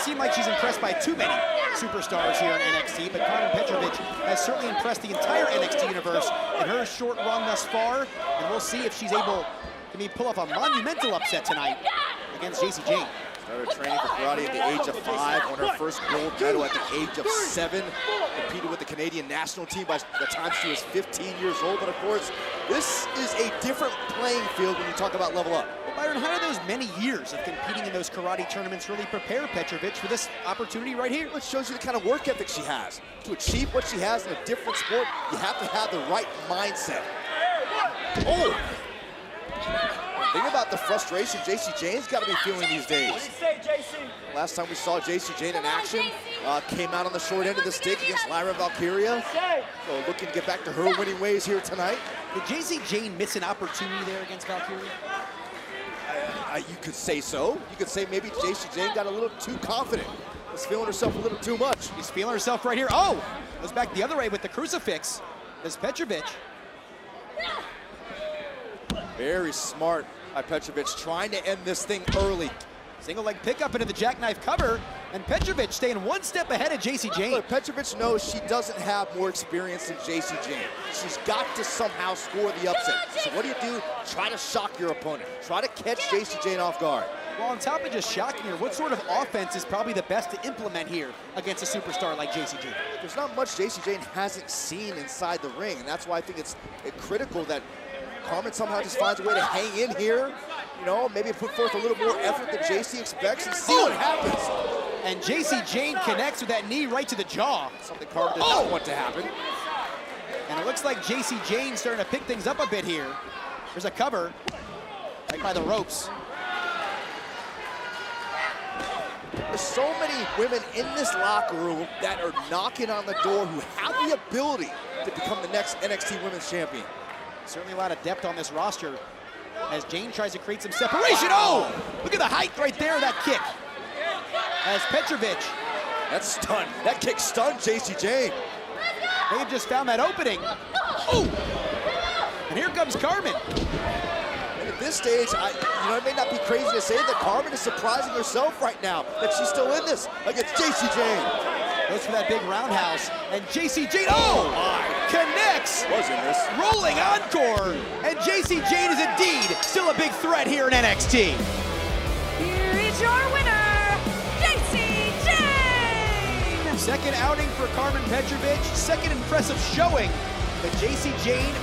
seem like she's impressed by too many superstars here in NXT, but Carmen Petrovic has certainly impressed the entire NXT universe in her short run thus far, and we'll see if she's able to maybe pull off a monumental upset tonight against Jacy Jayne. Started training for karate at the age of 5, won her first gold medal at the age of 7, competed with the Canadian national team by the time she was 15 years old. But of course, this is a different playing field when you talk about level up. Well, Byron, how do those many years of competing in those karate tournaments really prepare Petrovic for this opportunity right here? It shows you the kind of work ethic she has. To achieve what she has in a different sport, you have to have the right mindset. Oh! Think about the frustration Jacy Jayne's got to be feeling these days. What do you say, JC? Last time we saw Jacy Jayne in action, came out on the short end of the stick against Lyra Valkyria. So looking to get back to her winning ways here tonight. Did Jacy Jayne miss an opportunity there against Valkyria? You could say so. You could say maybe Jacy Jayne got a little too confident. Was feeling herself a little too much. She's feeling herself right here. Oh! Goes back the other way with the crucifix. There's Petrovic. Very smart by Petrovic, trying to end this thing early. Single leg pickup into the jackknife cover, and Petrovic staying one step ahead of Jacy Jayne. Look, Petrovic knows she doesn't have more experience than Jacy Jayne. She's got to somehow score the upset. So what do? Try to shock your opponent. Try to catch Jacy Jayne off guard. Well, on top of just shocking her, what sort of offense is probably the best to implement here against a superstar like Jacy Jayne? There's not much Jacy Jayne hasn't seen inside the ring, and that's why I think it's critical that Carmen somehow just finds a way to hang in here, you know, maybe put forth a little more effort than Jacy expects and see what happens. And Jacy Jayne connects with that knee right to the jaw. Something Carmen did not want to happen. And it looks like Jacy Jayne starting to pick things up a bit here. There's a cover right by the ropes. There's so many women in this locker room that are knocking on the door who have the ability to become the next NXT Women's Champion. Certainly a lot of depth on this roster as Jayne tries to create some separation. Oh, look at the height right there, that kick. As Petrovic. That's stunned. That kick stunned Jacy Jayne. They've just found that opening. Oh, and here comes Carmen. And at this stage, it may not be crazy to say that Carmen is surprising herself right now that she's still in this against Jacy Jayne. Goes for that big roundhouse, and Jacy Jayne, connects! Was in this. Rolling encore, and Jacy Jayne is indeed still a big threat here in NXT. Here is your winner, Jacy Jayne! Second outing for Carmen Petrovic, second impressive showing, but Jacy Jayne